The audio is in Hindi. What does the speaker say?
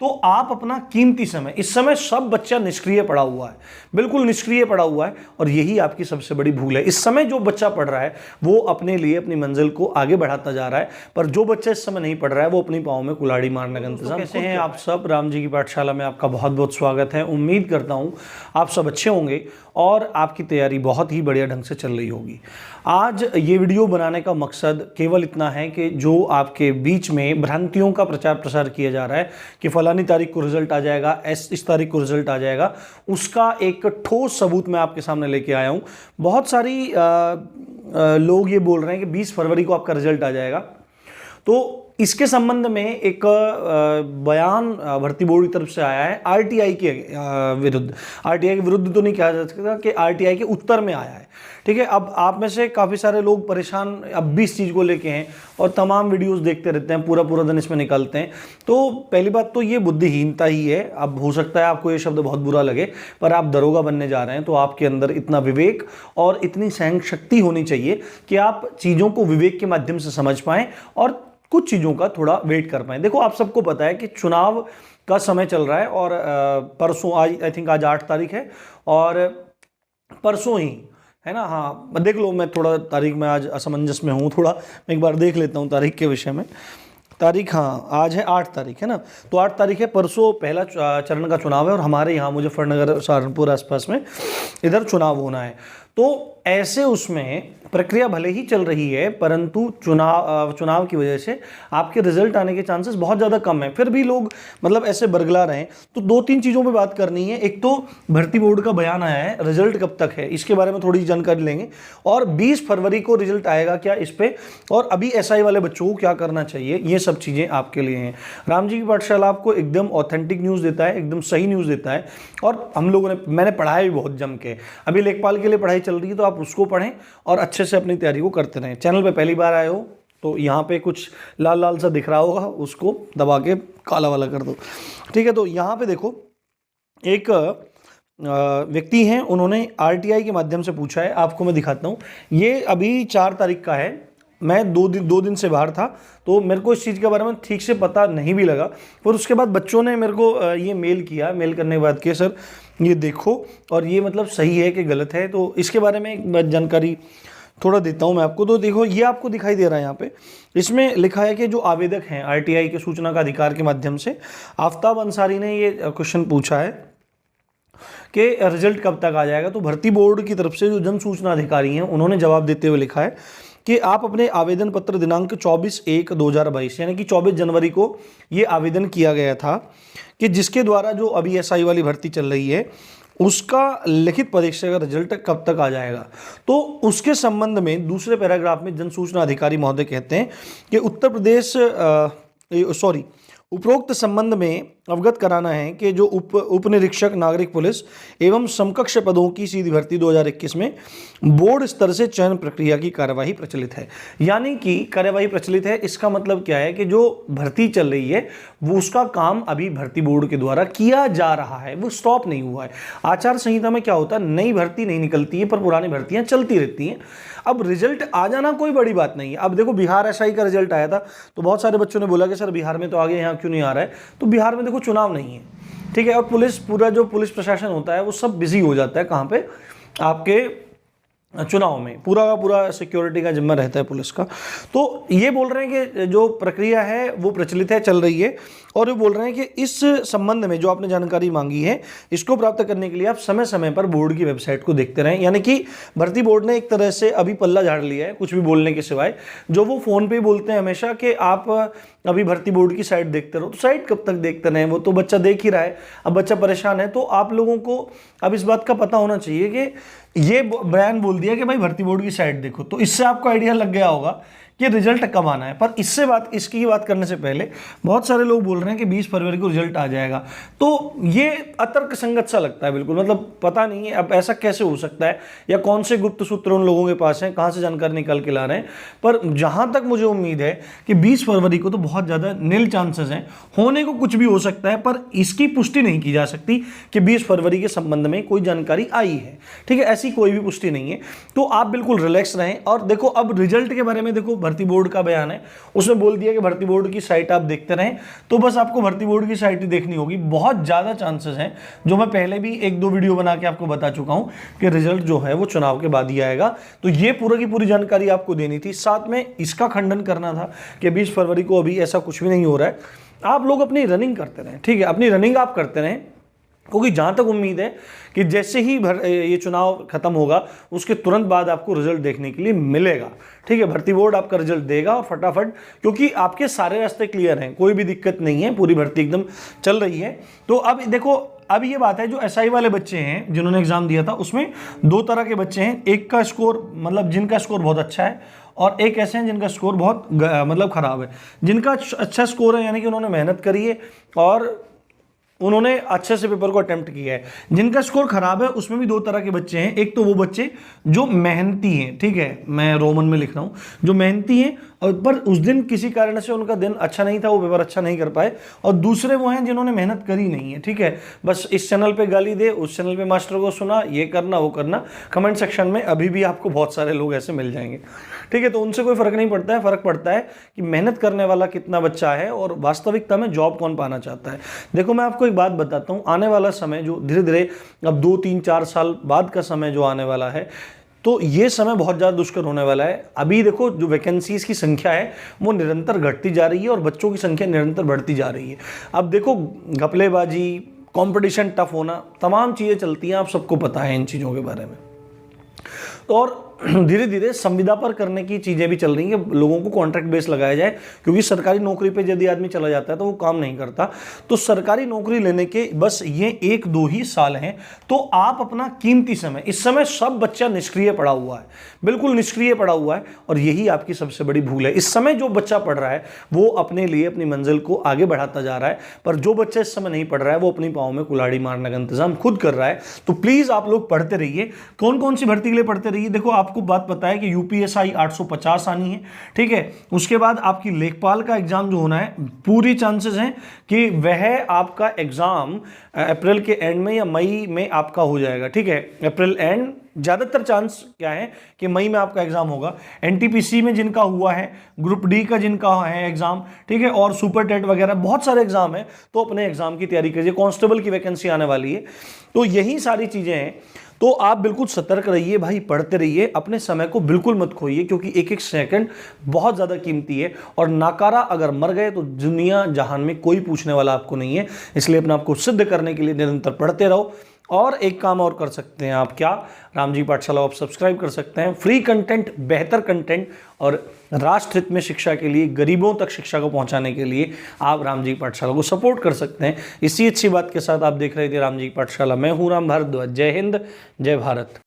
तो आप अपना कीमती समय, इस समय सब बच्चा निष्क्रिय पड़ा हुआ है, बिल्कुल निष्क्रिय पड़ा हुआ है, और यही आपकी सबसे बड़ी भूल है। इस समय जो बच्चा पढ़ रहा है वो अपने लिए अपनी मंजिल को आगे बढ़ाता जा रहा है, पर जो बच्चा इस समय नहीं पढ़ रहा है वो अपनी पाँव में कुल्हाड़ी मारने का इंतजाम। कैसे हैं आप सब? राम जी की पाठशाला में आपका बहुत बहुत स्वागत है। उम्मीद करता हूँ आप सब अच्छे होंगे और आपकी तैयारी बहुत ही बढ़िया ढंग से चल रही होगी। आज ये वीडियो बनाने का मकसद केवल इतना है कि जो आपके बीच में भ्रांतियों का प्रचार प्रसार किया जा रहा है कि फलानी तारीख को रिजल्ट आ जाएगा, इस तारीख को रिजल्ट आ जाएगा, उसका एक ठोस सबूत मैं आपके सामने लेके आया हूँ। बहुत सारी लोग ये बोल रहे हैं कि 20 फरवरी को आपका रिजल्ट आ जाएगा। तो इसके संबंध में एक बयान भर्ती बोर्ड की तरफ से आया है आरटीआई के विरुद्ध। आरटीआई के विरुद्ध तो नहीं कहा जा सकता कि आरटीआई के उत्तर में आया है, ठीक है। अब आप में से काफ़ी सारे लोग परेशान अब भी इस चीज़ को लेके हैं और तमाम वीडियोस देखते रहते हैं, पूरा पूरा दिन इसमें निकालते हैं। तो पहली बात तो ये बुद्धिहीनता ही है। अब हो सकता है आपको ये शब्द बहुत बुरा लगे, पर आप दरोगा बनने जा रहे हैं तो आपके अंदर इतना विवेक और इतनी सहन शक्ति होनी चाहिए कि आप चीज़ों को विवेक के माध्यम से समझ पाएं और कुछ चीज़ों का थोड़ा वेट कर पाएं। देखो, आप सबको पता है कि चुनाव का समय चल रहा है और परसों, आज आई थिंक आज 8 तारीख है और परसों ही है ना। हाँ, देख लो, मैं थोड़ा तारीख में आज असमंजस में हूँ, थोड़ा मैं एक बार देख लेता हूँ तारीख के विषय में। तारीख, हाँ, आज है 8 तारीख है ना, तो 8 तारीख है, परसों पहला चरण का चुनाव है और हमारे यहाँ मुजफ्फरनगर, सहारनपुर आसपास में इधर चुनाव होना है। तो ऐसे उसमें प्रक्रिया भले ही चल रही है, परंतु चुनाव की वजह से आपके रिजल्ट आने के चांसेस बहुत ज़्यादा कम है। फिर भी लोग मतलब ऐसे बरगला रहे हैं। तो 2-3 चीज़ों पे बात करनी है। एक तो भर्ती बोर्ड का बयान आया है, रिजल्ट कब तक है इसके बारे में थोड़ी जानकारी लेंगे, और 20 फरवरी को रिजल्ट आएगा क्या इस पर, और अभी एसआई वाले बच्चों को क्या करना चाहिए, ये सब चीज़ें आपके लिए हैं। राम जी की पाठशाला आपको एकदम ऑथेंटिक न्यूज़ देता है, एकदम सही न्यूज़ देता है, और हम लोगों ने, मैंने पढ़ाया भी बहुत जम के। अभी लेखपाल के लिए पढ़ाई चल रही है तो आप उसको पढ़ें और अच्छे से अपनी तैयारी को करते रहें। चैनल पे पहली बार आए हो तो यहाँ पे कुछ लाल लाल सा दिख रहा होगा, उसको दबा के काला वाला कर दो, ठीक है। तो यहाँ पे देखो, एक व्यक्ति हैं, उन्होंने आरटीआई के माध्यम से पूछा है, आपको मैं दिखाता हूँ। ये अभी 4 तारीख का है। मैं 2 दिन से बाहर था तो मेरे को इस चीज़ के बारे में ठीक से पता नहीं भी लगा, पर उसके बाद बच्चों ने मेरे को ये मेल किया। मेल करने के बाद कि सर ये देखो और ये मतलब सही है कि गलत है, तो इसके बारे में एक जानकारी थोड़ा देता हूं मैं आपको। तो देखो, ये आपको दिखाई दे रहा है यहाँ पे, इसमें लिखा है कि जो आवेदक हैं आरटीआई के सूचना का अधिकार के माध्यम से, आफ्ताब अंसारी ने ये क्वेश्चन पूछा है कि रिजल्ट कब तक आ जाएगा। तो भर्ती बोर्ड की तरफ से जो जन सूचना अधिकारी हैं उन्होंने जवाब देते हुए लिखा है कि आप अपने आवेदन पत्र दिनांक 24/1/2022 यानी कि 24 जनवरी को ये आवेदन किया गया था कि जिसके द्वारा जो अभी एसआई वाली भर्ती चल रही है उसका लिखित परीक्षा का रिजल्ट कब तक आ जाएगा। तो उसके संबंध में दूसरे पैराग्राफ में जन सूचना अधिकारी महोदय कहते हैं कि उत्तर प्रदेश उपरोक्त संबंध में अवगत कराना है कि जो उप निरीक्षक नागरिक पुलिस एवं समकक्ष पदों की सीधी भर्ती 2021 में बोर्ड स्तर से चयन प्रक्रिया की कार्यवाही प्रचलित है। यानी कि कार्यवाही प्रचलित है, इसका मतलब क्या है कि जो भर्ती चल रही है वो उसका काम अभी भर्ती बोर्ड के द्वारा किया जा रहा है, वो स्टॉप नहीं हुआ है। आचार संहिता में क्या होता है, नई भर्ती नहीं निकलती है पर पुरानी भर्तियां चलती रहती हैं। अब रिजल्ट आ जाना कोई बड़ी बात नहीं है। अब देखो, बिहार एसआई का रिजल्ट आया था तो बहुत सारे बच्चों ने बोला कि सर बिहार में तो आगे, यहाँ क्यों नहीं आ रहा है। तो बिहार में देखो चुनाव नहीं है, ठीक है, और पूरा जो पुलिस प्रशासन होता है वो सब बिजी हो जाता है कहाँ पे, आपके चुनाव में। पूरा का पूरा सिक्योरिटी का जिम्मा रहता है पुलिस का। तो ये बोल रहे हैं कि जो प्रक्रिया है वो प्रचलित है, चल रही है, और ये बोल रहे हैं कि इस संबंध में जो आपने जानकारी मांगी है इसको प्राप्त करने के लिए आप समय समय पर बोर्ड की वेबसाइट को देखते रहें। यानी कि भर्ती बोर्ड ने एक तरह से अभी पल्ला झाड़ लिया है कुछ भी बोलने के सिवाय। जो वो फ़ोन पे बोलते हैं हमेशा कि आप अभी भर्ती बोर्ड की साइट देखते रहो, तो साइट कब तक देखते रहें, वो तो बच्चा देख ही रहा है। अब बच्चा परेशान है तो आप लोगों को अब इस बात का पता होना चाहिए कि ये बयान बोल दिया कि भाई भर्ती बोर्ड की साइट देखो, तो इससे आपको आइडिया लग गया होगा कि रिजल्ट कब आना है। पर इसकी बात करने से पहले बहुत सारे लोग बोल रहे हैं कि 20 फरवरी को रिजल्ट आ जाएगा, तो ये अतर्क संगत सा लगता है बिल्कुल। मतलब पता नहीं है अब ऐसा कैसे हो सकता है, या कौन से गुप्त सूत्र उन लोगों के पास हैं, कहाँ से जानकारी निकाल के ला रहे हैं। पर जहाँ तक मुझे उम्मीद है कि 20 फरवरी को तो बहुत ज़्यादा नील चांसेस हैं, होने को कुछ भी हो सकता है, पर इसकी पुष्टि नहीं की जा सकती कि 20 फरवरी के संबंध में कोई जानकारी आई है, ठीक है, ऐसी कोई भी पुष्टि नहीं है। तो आप बिल्कुल रिलैक्स रहें। और देखो, अब रिजल्ट के बारे में देखो, भर्ती बोर्ड का बयान है, उसमें बोल दिया कि भर्ती बोर्ड की साइट आप देखते रहें, तो बस आपको भर्ती बोर्ड की साइट ही देखनी होगी। बहुत ज़्यादा चांसेस हैं, जो मैं पहले भी 1-2 वीडियो बना के आपको बता चुका हूँ कि रिजल्ट जो है वो चुनाव के बाद ही आएगा। तो ये पूरा की पूरी जानकारी आपको देनी थी, साथ में इसका खंडन करना था कि 20 फरवरी को अभी ऐसा कुछ भी नहीं हो रहा है। आप लोग अपनी रनिंग करते रहें, ठीक है, अपनी रनिंग आप करते रहें, क्योंकि जहाँ तक उम्मीद है कि जैसे ही ये चुनाव खत्म होगा उसके तुरंत बाद आपको रिजल्ट देखने के लिए मिलेगा, ठीक है। भर्ती बोर्ड आपका रिजल्ट देगा और फटाफट, क्योंकि आपके सारे रास्ते क्लियर हैं, कोई भी दिक्कत नहीं है, पूरी भर्ती एकदम चल रही है। तो अब देखो, अब ये बात है, जो एसआई वाले बच्चे हैं जिन्होंने एग्जाम दिया था, उसमें 2 तरह के बच्चे हैं। एक का स्कोर, मतलब जिनका स्कोर बहुत अच्छा है, और एक ऐसे हैं जिनका स्कोर बहुत मतलब खराब है। जिनका अच्छा स्कोर है यानी कि उन्होंने मेहनत करी है और उन्होंने अच्छे से पेपर को अटेम्प्ट किया है। जिनका स्कोर खराब है उसमें भी 2 तरह के बच्चे हैं। एक तो वो बच्चे जो मेहनती हैं, ठीक है, मैं रोमन में लिख रहा हूँ, जो मेहनती हैं और पर उस दिन किसी कारण से उनका दिन अच्छा नहीं था, वो पेपर अच्छा नहीं कर पाए। और दूसरे वो हैं जिन्होंने मेहनत करी नहीं है, ठीक है, बस इस चैनल पे गाली दे, उस चैनल पे मास्टर को सुना, ये करना वो करना। कमेंट सेक्शन में अभी भी आपको बहुत सारे लोग ऐसे मिल जाएंगे, ठीक है। तो उनसे कोई फर्क नहीं पड़ता है, फर्क पड़ता है कि मेहनत करने वाला कितना बच्चा है और वास्तविकता में जॉब कौन पाना चाहता है। देखो, मैं आपको एक बात बताता हूँ, आने वाला समय जो धीरे धीरे अब 2-3-4 साल बाद का समय जो आने वाला है, तो ये समय बहुत ज़्यादा दुष्कर होने वाला है। अभी देखो, जो वैकेंसीज की संख्या है वो निरंतर घटती जा रही है और बच्चों की संख्या निरंतर बढ़ती जा रही है। अब देखो, घपलेबाजी, कंपटीशन टफ होना, तमाम चीज़ें चलती हैं, आप सबको पता है इन चीज़ों के बारे में। और धीरे धीरे संविदा पर करने की चीज़ें भी चल रही हैं, लोगों को कॉन्ट्रैक्ट बेस लगाया जाए, क्योंकि सरकारी नौकरी पे यदि आदमी चला जाता है तो वो काम नहीं करता। तो सरकारी नौकरी लेने के बस ये 1-2 ही साल हैं, तो आप अपना कीमती समय, इस समय सब बच्चा निष्क्रिय पड़ा हुआ है, बिल्कुल निष्क्रिय पड़ा हुआ है, और यही आपकी सबसे बड़ी भूल है। इस समय जो बच्चा पढ़ रहा है वो अपने लिए अपनी मंजिल को आगे बढ़ाता जा रहा है, पर जो बच्चा इस समय नहीं पढ़ रहा है वो अपनी पाँव में कुल्हाड़ी मारने का इंतजाम खुद कर रहा है। तो प्लीज़ आप लोग पढ़ते रहिए। कौन कौन सी भर्ती के लिए पढ़ते रहिए? देखो, आपको बात पता है कि यूपीएसआई 850 आनी है, ठीक है। उसके बाद आपकी लेखपाल का एग्जाम जो होना है, पूरी चांसेस हैं कि वह आपका एग्जाम अप्रैल के एंड में या मई में आपका हो जाएगा, ठीक है। अप्रैल एंड, ज़्यादातर चांस क्या है कि मई में आपका एग्जाम होगा। एनटीपीसी में जिनका हुआ है, ग्रुप डी का जिनका है एग्जाम, ठीक है, और सुपर टेट वगैरह बहुत सारे एग्जाम हैं, तो अपने एग्जाम की तैयारी कीजिए। कांस्टेबल की वैकेंसी आने वाली है, तो यही सारी चीज़ें हैं। तो आप बिल्कुल सतर्क रहिए भाई, पढ़ते रहिए, अपने समय को बिल्कुल मत खोइए, क्योंकि एक एक सेकंड बहुत ज़्यादा कीमती है। और नाकारा अगर मर गए तो दुनिया जहान में कोई पूछने वाला आपको नहीं है। इसलिए अपने आपको सिद्ध करने के लिए निरंतर पढ़ते रहो। और एक काम और कर सकते हैं आप, क्या, रामजी पाठशाला आप सब्सक्राइब कर सकते हैं। फ्री कंटेंट, बेहतर कंटेंट और राष्ट्र हित में शिक्षा के लिए, गरीबों तक शिक्षा को पहुंचाने के लिए आप रामजी पाठशाला को सपोर्ट कर सकते हैं। इसी अच्छी बात के साथ आप देख रहे थे रामजी पाठशाला। मैं हूं राम भारद्वाज। जय हिंद, जय भारत।